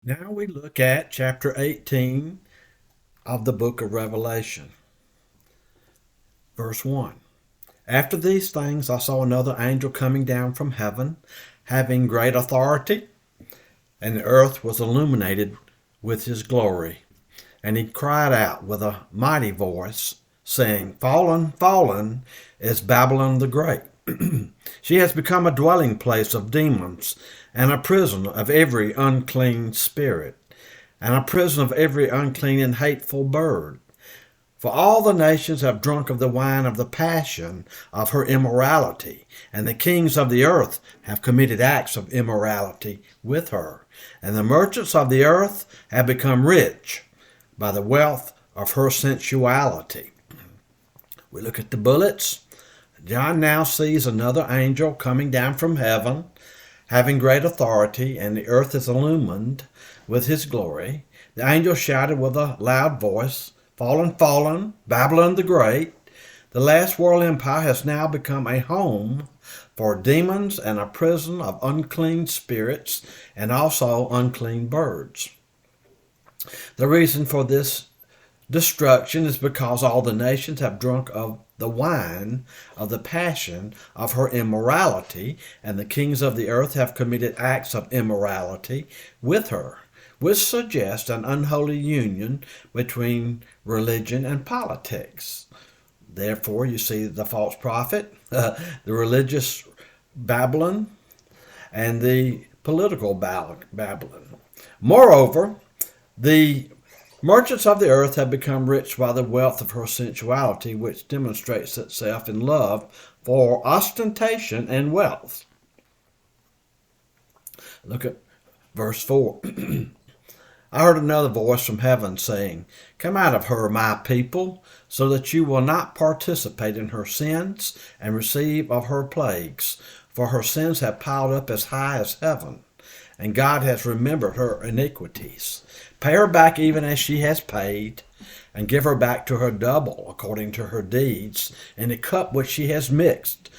Now we look at chapter 18 of the book of Revelation, verse 1. After these things I saw another angel coming down from heaven, having great authority, and the earth was illuminated with his glory. And he cried out with a mighty voice, saying, Fallen, fallen is Babylon the Great. She has become a dwelling place of demons, and a prison of every unclean spirit, and a prison of every unclean and hateful bird. For all the nations have drunk of the wine of the passion of her immorality, and the kings of the earth have committed acts of immorality with her. And the merchants of the earth have become rich by the wealth of her sensuality. We look at the bullets. John now sees another angel coming down from heaven, having great authority, and the earth is illumined with his glory. The angel shouted with a loud voice, Fallen, fallen, Babylon the Great. The last world empire has now become a home for demons and a prison of unclean spirits and also unclean birds. The reason for this destruction is because all the nations have drunk of the wine of the passion of her immorality, and the kings of the earth have committed acts of immorality with her, which suggests an unholy union between religion and politics. Therefore, you see the false prophet, the religious Babylon, and the political Babylon. Moreover, the merchants of the earth have become rich by the wealth of her sensuality, which demonstrates itself in love for ostentation and wealth. Look at verse 4. I heard another voice from heaven saying, Come out of her, my people, so that you will not participate in her sins and receive of her plagues, for her sins have piled up as high as heaven, and God has remembered her iniquities. Pay her back even as she has paid, and give her back to her double according to her deeds, in the cup which she has mixed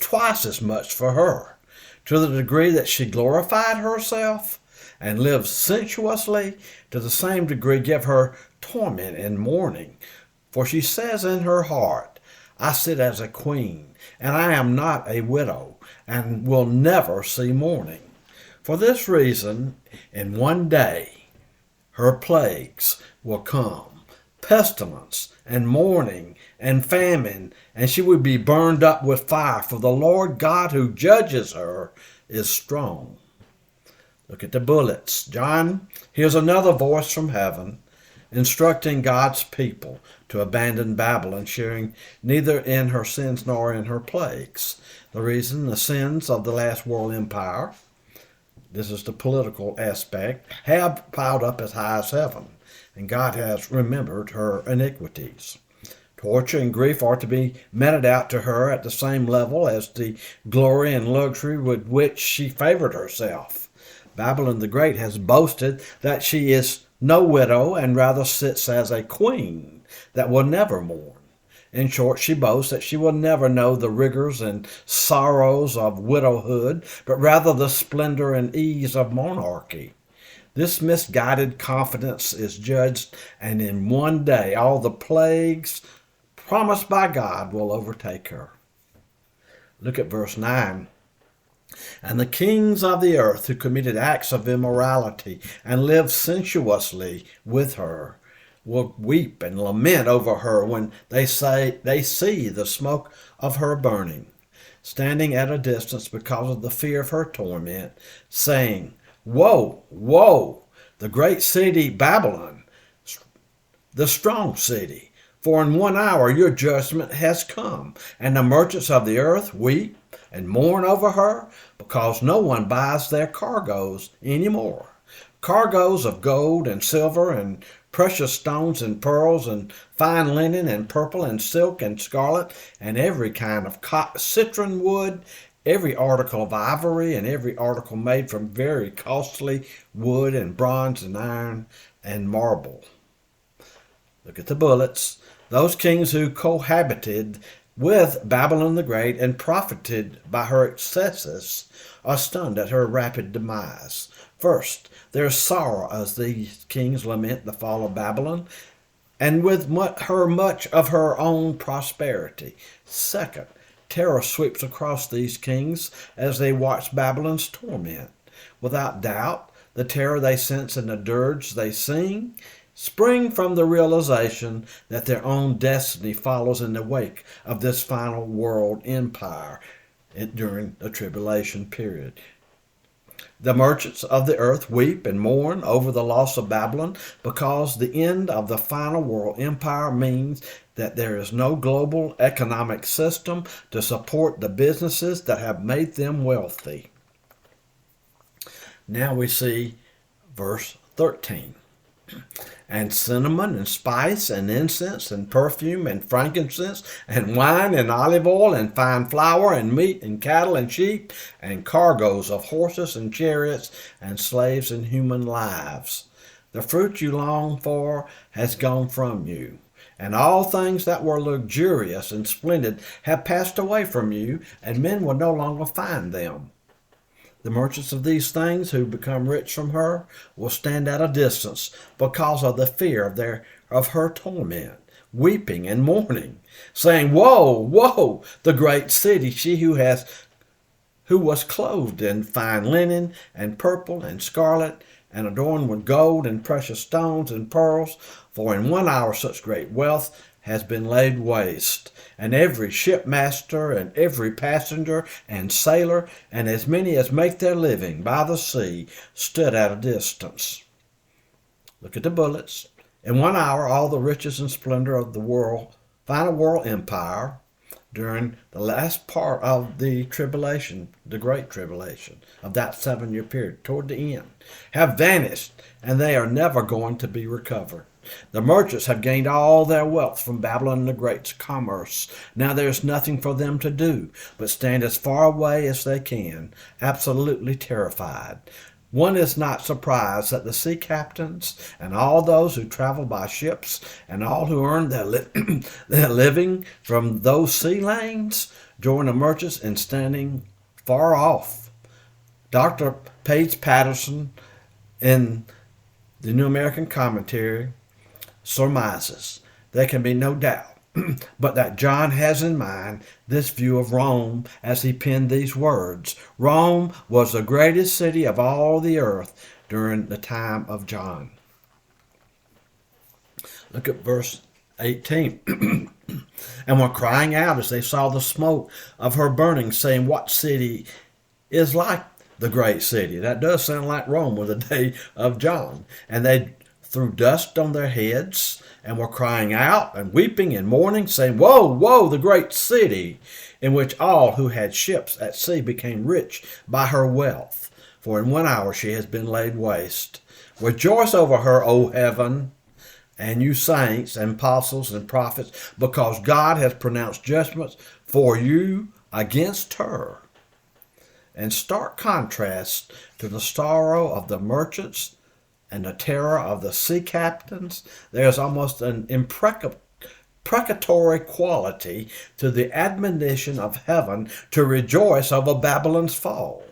twice as much for her, to the degree that she glorified herself and lived sensuously. To the same degree give her torment and mourning. For she says in her heart, I sit as a queen, and I am not a widow, and will never see mourning. For this reason, in one day, her plagues will come, pestilence and mourning and famine, and she will be burned up with fire, for the Lord God who judges her is strong. Look at the bullets. John hears another voice from heaven instructing God's people to abandon Babylon, sharing neither in her sins nor in her plagues. The reason, the sins of the last world empire, this is the political aspect, have piled up as high as heaven, and God has remembered her iniquities. Torture and grief are to be meted out to her at the same level as the glory and luxury with which she favored herself. Babylon the Great has boasted that she is no widow, and rather sits as a queen that will never mourn. In short, she boasts that she will never know the rigors and sorrows of widowhood, but rather the splendor and ease of monarchy. This misguided confidence is judged, and in one day all the plagues promised by God will overtake her. Look at verse 9. And the kings of the earth who committed acts of immorality and lived sensuously with her will weep and lament over her when they see the smoke of her burning, standing at a distance because of the fear of her torment, saying, Woe, woe, the great city Babylon, the strong city, for in 1 hour your judgment has come. And the merchants of the earth weep and mourn over her, because no one buys their cargoes anymore. Cargoes of gold and silver and precious stones and pearls and fine linen and purple and silk and scarlet and every kind of citron wood, every article of ivory and every article made from very costly wood and bronze and iron and marble. Look at the bullets. Those kings who cohabited with Babylon the Great, and profited by her excesses, are stunned at her rapid demise. First, there is sorrow as these kings lament the fall of Babylon, and with much of her own prosperity. Second, terror sweeps across these kings as they watch Babylon's torment. Without doubt, the terror they sense and the dirge they sing spring from the realization that their own destiny follows in the wake of this final world empire during the tribulation period. The merchants of the earth weep and mourn over the loss of Babylon because the end of the final world empire means that there is no global economic system to support the businesses that have made them wealthy. Now we see verse 13. And cinnamon and spice and incense and perfume and frankincense and wine and olive oil and fine flour and meat and cattle and sheep and cargoes of horses and chariots and slaves and human lives. The fruit you long for has gone from you, and all things that were luxurious and splendid have passed away from you, and men will no longer find them. The merchants of these things who become rich from her will stand at a distance because of the fear of her torment, weeping and mourning, saying, Woe, woe, the great city, she who was clothed in fine linen and purple and scarlet and adorned with gold and precious stones and pearls, for in 1 hour such great wealth has been laid waste, and every shipmaster and every passenger and sailor, and as many as make their living by the sea, stood at a distance. Look at the bullets. In 1 hour, all the riches and splendor of the final world empire, during the last part of the tribulation, the great tribulation, of that 7-year period, toward the end, have vanished, and they are never going to be recovered. The merchants have gained all their wealth from Babylon the Great's commerce. Now there's nothing for them to do but stand as far away as they can, absolutely terrified. One is not surprised that the sea captains and all those who travel by ships and all who earn their living from those sea lanes join the merchants in standing far off. Dr. Paige Patterson in the New American Commentary surmises there can be no doubt but that John has in mind this view of Rome as he penned these words. Rome was the greatest city of all the earth during the time of John. Look at verse 18. And were crying out as they saw the smoke of her burning, saying, What city is like the great city? That does sound like Rome with the day of John. And they threw dust on their heads and were crying out and weeping and mourning, saying, Woe, woe, the great city, in which all who had ships at sea became rich by her wealth. For in 1 hour she has been laid waste. Rejoice over her, O heaven, and you saints and apostles and prophets, because God has pronounced judgments for you against her. In stark contrast to the sorrow of the merchants and the terror of the sea captains, there's almost an imprecatory quality to the admonition of heaven to rejoice over Babylon's fall.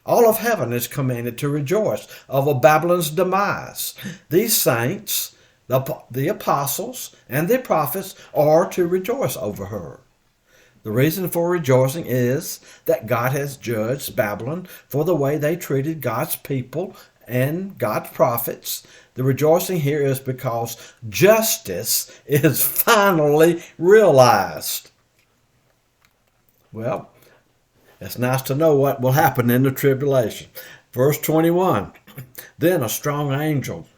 All of heaven is commanded to rejoice over Babylon's demise. These saints, the apostles, and the prophets are to rejoice over her. The reason for rejoicing is that God has judged Babylon for the way they treated God's people and God's prophets. The rejoicing here is because justice is finally realized. Well, it's nice to know what will happen in the tribulation. Verse 21, Then a strong angel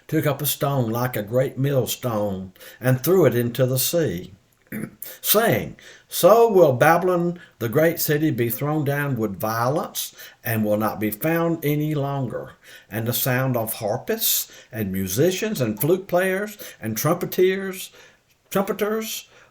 took up a stone like a great millstone and threw it into the sea, saying, So will Babylon, the great city, be thrown down with violence, and will not be found any longer. And the sound of harpists, and musicians, and flute players, and trumpeters,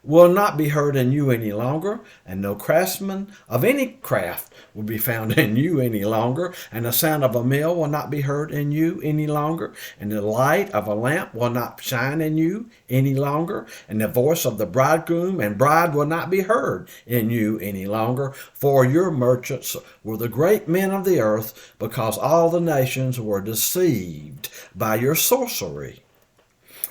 will not be heard in you any longer, and no craftsman of any craft will be found in you any longer, and the sound of a mill will not be heard in you any longer, and the light of a lamp will not shine in you any longer, and the voice of the bridegroom and bride will not be heard in you any longer, for your merchants were the great men of the earth, because all the nations were deceived by your sorcery.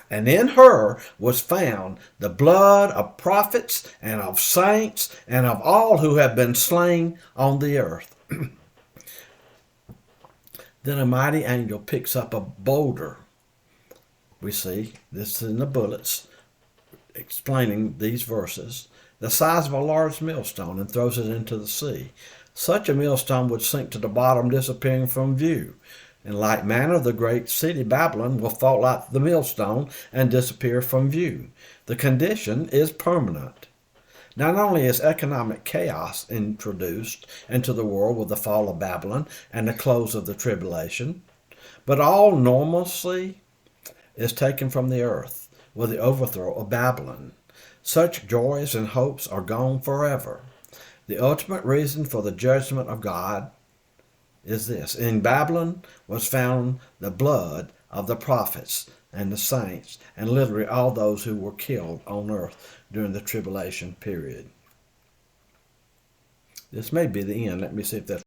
And in her was found the blood of prophets and of saints and of all who have been slain on the earth. Then a mighty angel picks up a boulder. We see this in the bullets explaining these verses, the size of a large millstone, and throws it into the sea. Such a millstone would sink to the bottom, disappearing from view. In like manner, the great city Babylon will fall like the millstone and disappear from view. The condition is permanent. Not only is economic chaos introduced into the world with the fall of Babylon and the close of the tribulation, but all normalcy is taken from the earth with the overthrow of Babylon. Such joys and hopes are gone forever. The ultimate reason for the judgment of God is this: in Babylon was found the blood of the prophets and the saints, and literally all those who were killed on earth during the tribulation period. This may be the end. Let me see if that's